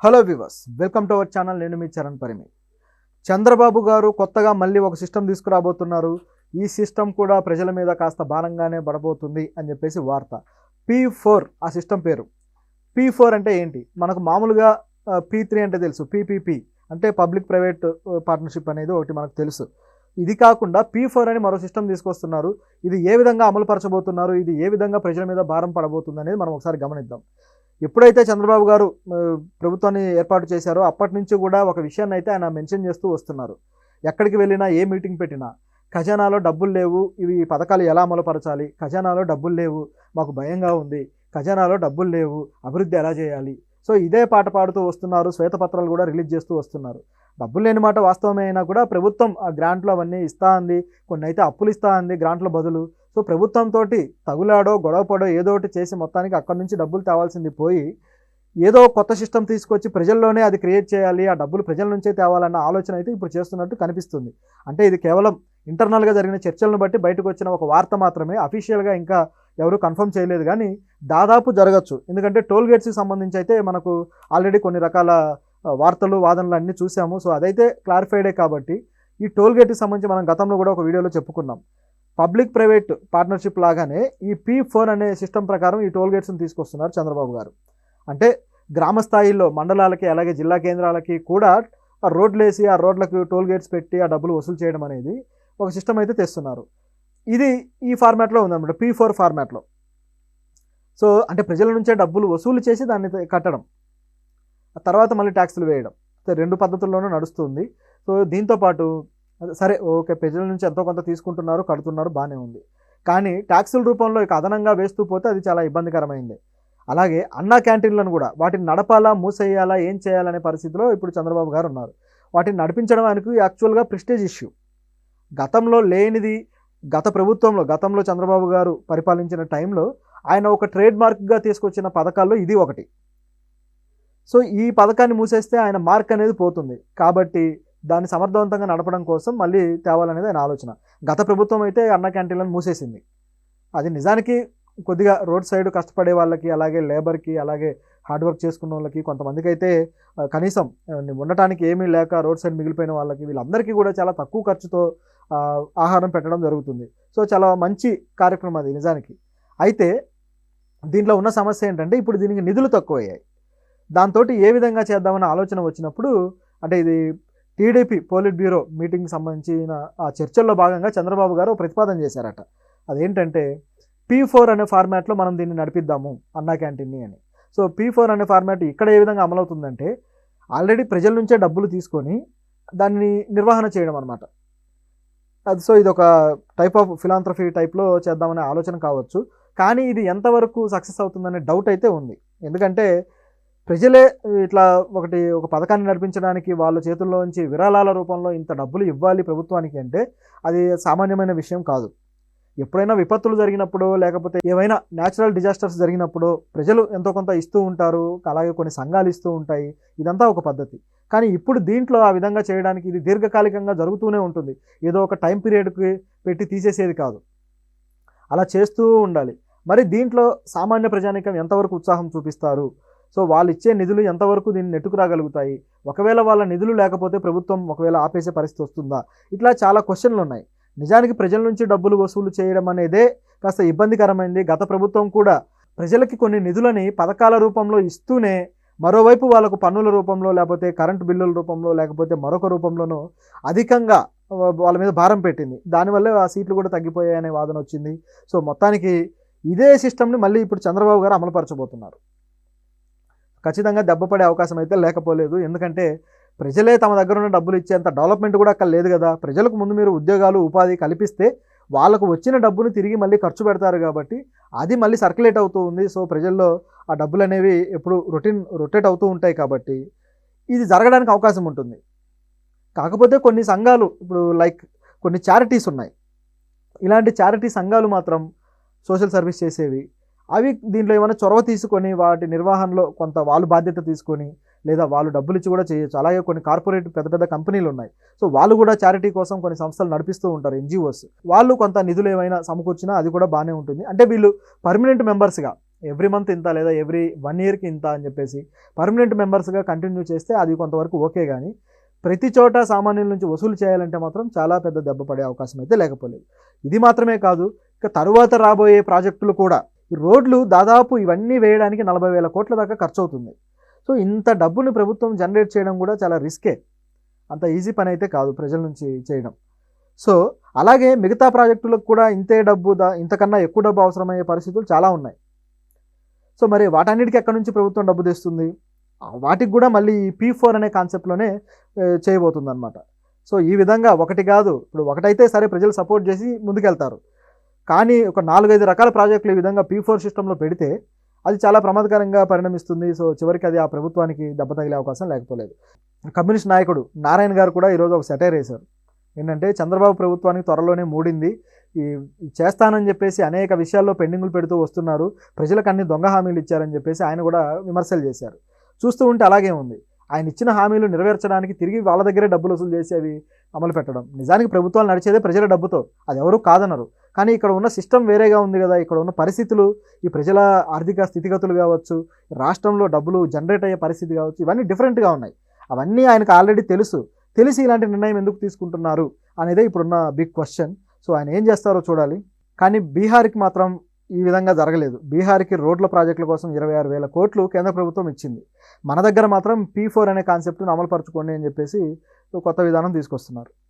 Hello viewers, welcome to our channel. నేను మీ చరణ్ పరిమి. చంద్రబాబు గారు కొత్తగా మళ్ళీ ఒక సిస్టమ్ తీసుకురాబోతున్నారు. ఈ సిస్టమ్ కూడా ప్రజల మీద కాస్త భారంగానే పడబోతుంది అని చెప్పేసి వార్త. P4 ఆ సిస్టమ్ పేరు. P4 అంటే ఏంటి? మనకు మామూలుగా P3 అంటే తెలుసు, PPP అంటే పబ్లిక్ ప్రైవేట్ పార్ట్నర్షిప్ అనేది ఒకటి మనకు తెలుసు. ఇది కాకుండా P4 అని మరో సిస్టమ్ తీసుకొస్తున్నారు. ఇది ఏ విధంగా అమలు పరచబోతున్నారు, ఇది ఏ విధంగా ప్రజల మీద భారం పడబోతుంది అనేది మనం ఒకసారి గమనిద్దాం. ఎప్పుడైతే చంద్రబాబు గారు ప్రభుత్వాన్ని ఏర్పాటు చేశారో అప్పటి నుంచి కూడా ఒక విషయాన్ని అయితే ఆయన మెన్షన్ చేస్తూ వస్తున్నారు. ఎక్కడికి వెళ్ళినా, ఏ మీటింగ్ పెట్టినా ఖజానాలో డబ్బులు లేవు, ఇవి పథకాలు ఎలా అమలుపరచాలి, ఖజానాలో డబ్బులు లేవు, మాకు భయంగా ఉంది, ఖజానాలో డబ్బులు లేవు, అభివృద్ధి ఎలా చేయాలి, సో ఇదే పాట పాడుతూ వస్తున్నారు. శ్వేతపత్రాలు కూడా రిలీజ్ చేస్తూ వస్తున్నారు. డబ్బులు లేని మాట వాస్తవమే అయినా కూడా ప్రభుత్వం ఆ గ్రాంట్లు అవన్నీ ఇస్తా ఉంది, కొన్ని అయితే అప్పులు ఇస్తా ఉంది గ్రాంట్ల బదులు. సో ప్రభుత్వంతో తగులాడో గొడవపడో ఏదో ఒకటి చేసి మొత్తానికి అక్కడి నుంచి డబ్బులు తేవాల్సింది పోయి ఏదో కొత్త సిస్టమ్ తీసుకొచ్చి ప్రజల్లోనే అది క్రియేట్ చేయాలి, ఆ డబ్బులు ప్రజల నుంచే తేవాలన్న ఆలోచన అయితే ఇప్పుడు చేస్తున్నట్టు కనిపిస్తుంది. అంటే ఇది కేవలం ఇంటర్నల్గా జరిగిన చర్చలను బట్టి బయటకు వచ్చిన ఒక వార్త మాత్రమే. అఫీషియల్గా ఇంకా ఎవరు కన్ఫర్మ్ చేయలేదు, కానీ దాదాపు జరగచ్చు. ఎందుకంటే టోల్ గేట్స్కి సంబంధించి అయితే మనకు ఆల్రెడీ కొన్ని రకాల వార్తలు వాదనలు అన్నీ చూసాము. సో అదైతే క్లారిఫైడే. కాబట్టి ఈ టోల్ గేట్కి సంబంధించి మనం గతంలో కూడా ఒక వీడియోలో చెప్పుకున్నాం. పబ్లిక్ ప్రైవేట్ పార్ట్నర్షిప్ లాగానే ఈ P4 అనే సిస్టమ్ ప్రకారం ఈ టోల్ గేట్స్ని తీసుకొస్తున్నారు చంద్రబాబు గారు. అంటే గ్రామ స్థాయిలో మండలాలకి అలాగే జిల్లా కేంద్రాలకి కూడా ఆ రోడ్లు వేసి ఆ రోడ్లకు టోల్ గేట్స్ పెట్టి ఆ డబ్బులు వసూలు చేయడం అనేది ఒక సిస్టమ్ అయితే తెస్తున్నారు. ఇది ఈ ఫార్మాట్లో ఉందన్నమాట, P4 ఫార్మాట్లో. సో అంటే ప్రజల నుంచే డబ్బులు వసూలు చేసి దాన్ని కట్టడం, ఆ తర్వాత మళ్ళీ ట్యాక్సులు వేయడం, రెండు పద్ధతుల్లోనూ నడుస్తుంది. సో దీంతోపాటు సరే ఓకే, ప్రజల నుంచి ఎంతో కొంత తీసుకుంటున్నారు, కడుతున్నారు, బాగానే ఉంది. కానీ ట్యాక్సుల రూపంలో ఇక అదనంగా వేస్తూ పోతే అది చాలా ఇబ్బందికరమైంది. అలాగే అన్నా క్యాంటీన్లను కూడా వాటిని నడపాలా, మూసేయాలా, ఏం చేయాలనే పరిస్థితిలో ఇప్పుడు చంద్రబాబు గారు ఉన్నారు. వాటిని నడిపించడం ఆయనకు యాక్చువల్గా ప్రెస్టేజ్ ఇష్యూ. గతంలో లేనిది, గతంలో చంద్రబాబు గారు పరిపాలించిన టైంలో ఆయన ఒక ట్రేడ్ మార్క్గా తీసుకొచ్చిన పథకాల్లో ఇది ఒకటి. సో ఈ పథకాన్ని మూసేస్తే ఆయన మార్క్ అనేది పోతుంది. కాబట్టి దాన్ని సమర్థవంతంగా నడపడం కోసం మళ్ళీ తేవాలనేది ఆయన ఆలోచన. గత ప్రభుత్వం అయితే అన్న క్యాంటీన్లను మూసేసింది. అది నిజానికి కొద్దిగా రోడ్ సైడ్ కష్టపడే వాళ్ళకి, అలాగే లేబర్కి, అలాగే హార్డ్ వర్క్ చేసుకున్న వాళ్ళకి, కొంతమందికి అయితే కనీసం ఉండటానికి ఏమీ లేక రోడ్ సైడ్ మిగిలిపోయిన వాళ్ళకి, వీళ్ళందరికీ కూడా చాలా తక్కువ ఖర్చుతో ఆహారం పెట్టడం జరుగుతుంది. సో చాలా మంచి కార్యక్రమం అది నిజానికి. అయితే దీంట్లో ఉన్న సమస్య ఏంటంటే ఇప్పుడు దీనికి నిధులు తక్కువయ్యాయి. దాంతో ఏ విధంగా చేద్దామన్న ఆలోచన వచ్చినప్పుడు, అంటే ఇది టీడీపీ పోలిట్ బ్యూరో మీటింగ్కి సంబంధించిన ఆ చర్చల్లో భాగంగా చంద్రబాబు గారు ప్రతిపాదన చేశారట. అదేంటంటే P4 అనే ఫార్మాట్లో మనం దీన్ని నడిపిద్దాము అన్నా క్యాంటీన్ని అని. సో P4 అనే ఫార్మాట్ ఇక్కడ ఏ విధంగా అమలవుతుందంటే ఆల్రెడీ ప్రజల నుంచే డబ్బులు తీసుకొని దాన్ని నిర్వహణ చేయడం అనమాట. అది సో ఇది ఒక టైప్ ఆఫ్ ఫిలాంథ్రఫీ టైప్లో చేద్దామనే ఆలోచన కావచ్చు. కానీ ఇది ఎంతవరకు సక్సెస్ అవుతుందనే డౌట్ అయితే ఉంది. ఎందుకంటే ప్రజలే ఇట్లా ఒక పథకాన్ని నడిపించడానికి వాళ్ళ చేతుల్లోంచి విరాళాల రూపంలో ఇంత డబ్బులు ఇవ్వాలి ప్రభుత్వానికి అంటే అది సామాన్యమైన విషయం కాదు. ఎప్పుడైనా విపత్తులు జరిగినప్పుడు, లేకపోతే ఏవైనా న్యాచురల్ డిజాస్టర్స్ జరిగినప్పుడు ప్రజలు ఎంతో కొంత ఇస్తూ ఉంటారు, అలాగే కొన్ని సంఘాలు ఇస్తూ ఉంటాయి. ఇదంతా ఒక పద్ధతి. కానీ ఇప్పుడు దీంట్లో ఆ విధంగా చేయడానికి ఇది దీర్ఘకాలికంగా జరుగుతూనే ఉంటుంది. ఏదో ఒక టైం పీరియడ్కి పెట్టి తీసేసేది కాదు, అలా చేస్తూ ఉండాలి. మరి దీంట్లో సామాన్య ప్రజానీకం ఎంతవరకు ఉత్సాహం చూపిస్తారు, సో వాళ్ళు ఇచ్చే నిధులు ఎంతవరకు దీన్ని నెట్టుకురాగలుగుతాయి, ఒకవేళ వాళ్ళ నిధులు లేకపోతే ప్రభుత్వం ఒకవేళ ఆపేసే పరిస్థితి వస్తుందా, ఇట్లా చాలా క్వశ్చన్లు ఉన్నాయి. నిజానికి ప్రజల నుంచి డబ్బులు వసూలు చేయడం అనేదే కాస్త ఇబ్బందికరమైంది. గత ప్రభుత్వం కూడా ప్రజలకి కొన్ని నిధులని పథకాల రూపంలో ఇస్తూనే మరోవైపు వాళ్ళకు పన్నుల రూపంలో, లేకపోతే కరెంటు బిల్లుల రూపంలో, లేకపోతే మరొక రూపంలోనూ అధికంగా వాళ్ళ మీద భారం పెట్టింది. దానివల్లే ఆ సీట్లు కూడా తగ్గిపోయాయనే వాదన వచ్చింది. సో మొత్తానికి ఇదే సిస్టమ్ని మళ్ళీ ఇప్పుడు చంద్రబాబు గారు అమలుపరచబోతున్నారు. ఖచ్చితంగా దెబ్బపడే అవకాశం అయితే లేకపోలేదు. ఎందుకంటే ప్రజలే తమ దగ్గర ఉన్న డబ్బులు ఇచ్చేంత డెవలప్మెంట్ కూడా అక్కడ లేదు కదా. ప్రజలకు ముందు మీరు ఉద్యోగాలు, ఉపాధి కల్పిస్తే వాళ్ళకు వచ్చిన డబ్బును తిరిగి మళ్ళీ ఖర్చు పెడతారు కాబట్టి అది మళ్ళీ సర్క్యులేట్ అవుతూ ఉంది. సో ప్రజల్లో ఆ డబ్బులు అనేవి ఎప్పుడు రొటేట్ అవుతూ ఉంటాయి కాబట్టి ఇది జరగడానికి అవకాశం ఉంటుంది. కాకపోతే కొన్ని సంఘాలు, ఇప్పుడు లైక్ కొన్ని చారిటీస్ ఉన్నాయి, ఇలాంటి చారిటీ సంఘాలు మాత్రం సోషల్ సర్వీస్ చేసేవి, అవి దీంట్లో ఏమైనా చొరవ తీసుకొని వాటి నిర్వహణలో కొంత వాళ్ళు బాధ్యత తీసుకొని, లేదా వాళ్ళు డబ్బులు ఇచ్చి కూడా చేయొచ్చు. అలాగే కొన్ని కార్పొరేట్ పెద్ద పెద్ద కంపెనీలు ఉన్నాయి. సో వాళ్ళు కూడా చారిటీ కోసం కొన్ని సంస్థలు నడిపిస్తూ ఉంటారు, NGOs. వాళ్ళు కొంత నిధులు ఏమైనా సమకూర్చినా అది కూడా బాగానే ఉంటుంది. అంటే వీళ్ళు పర్మనెంట్ మెంబర్స్గా ఎవ్రీ మంత్ ఇంత లేదా ఎవ్రీ 1 ఇయర్కి ఇంత అని చెప్పేసి పర్మనెంట్ మెంబర్స్గా కంటిన్యూ చేస్తే అది కొంతవరకు ఓకే, కానీ ప్రతి చోట సామాన్యుల నుంచి వసూలు చేయాలంటే మాత్రం చాలా పెద్ద దెబ్బ పడే అవకాశం అయితే లేకపోలేదు. ఇది మాత్రమే కాదు, ఇక తరువాత రాబోయే ప్రాజెక్టులు కూడా, ఈ రోడ్లు దాదాపు ఇవన్నీ వేయడానికి 40,000 కోట్ల దాకా ఖర్చు అవుతుంది. సో ఇంత డబ్బుని ప్రభుత్వం జనరేట్ చేయడం కూడా చాలా రిస్కే, అంత ఈజీ పని అయితే కాదు ప్రజల నుంచి చేయడం. సో అలాగే మిగతా ప్రాజెక్టులకు కూడా ఇంతే డబ్బు ఇంతకన్నా ఎక్కువ డబ్బు అవసరమయ్యే పరిస్థితులు చాలా ఉన్నాయి. సో మరి వాటన్నిటికీ ఎక్కడి నుంచి ప్రభుత్వం డబ్బు తెస్తుంది? వాటికి కూడా మళ్ళీ ఈ P4 అనే కాన్సెప్ట్లోనే చేయబోతుంది అనమాట. సో ఈ విధంగా ఒకటి కాదు, ఇప్పుడు ఒకటైతే సరే ప్రజలు సపోర్ట్ చేసి ముందుకెళ్తారు, కానీ ఒక 4-5 రకాల ప్రాజెక్టులు ఈ విధంగా P4 సిస్టంలో పెడితే అది చాలా ప్రమాదకరంగా పరిణమిస్తుంది. సో చివరికి అది ఆ ప్రభుత్వానికి దెబ్బ తగిలే అవకాశం లేకపోలేదు. కమ్యూనిస్ట్ నాయకుడు నారాయణ గారు కూడా ఈరోజు ఒక సెటైర్ వేశారు. ఏంటంటే చంద్రబాబు ప్రభుత్వానికి త్వరలోనే మూడింది, ఈ చేస్తానని చెప్పేసి అనేక విషయాల్లో పెండింగులు పెడుతూ వస్తున్నారు, ప్రజలకు అన్ని దొంగ హామీలు ఇచ్చారని చెప్పేసి ఆయన కూడా విమర్శలు చేశారు. చూస్తూ ఉంటే అలాగే ఉంది. ఆయన ఇచ్చిన హామీలు నెరవేర్చడానికి తిరిగి వాళ్ళ దగ్గరే డబ్బులు వసూలు చేసి అవి అమలు పెట్టడం. నిజానికి ప్రభుత్వాలు నడిచేదే ప్రజల డబ్బుతో, అది ఎవరు కాదనరు, కానీ ఇక్కడ ఉన్న సిస్టమ్ వేరేగా ఉంది కదా. ఇక్కడ ఉన్న పరిస్థితులు, ఈ ప్రజల ఆర్థిక స్థితిగతులు కావచ్చు, రాష్ట్రంలో డబ్బులు జనరేట్ అయ్యే పరిస్థితి కావచ్చు, ఇవన్నీ డిఫరెంట్గా ఉన్నాయి. అవన్నీ ఆయనకు ఆల్రెడీ తెలిసి ఇలాంటి నిర్ణయం ఎందుకు తీసుకుంటున్నారు అనేదే ఇప్పుడున్న బిగ్ క్వశ్చన్. సో ఆయన ఏం చేస్తారో చూడాలి. కానీ బీహార్కి మాత్రం ఈ విధంగా జరగలేదు. బీహార్కి రోడ్ల ప్రాజెక్టుల కోసం 26,000 కోట్లు కేంద్ర ప్రభుత్వం ఇచ్చింది. మన దగ్గర మాత్రం P4 అనే కాన్సెప్ట్ను అమలుపరచుకోండి అని చెప్పేసి కొత్త విధానం తీసుకొస్తున్నారు.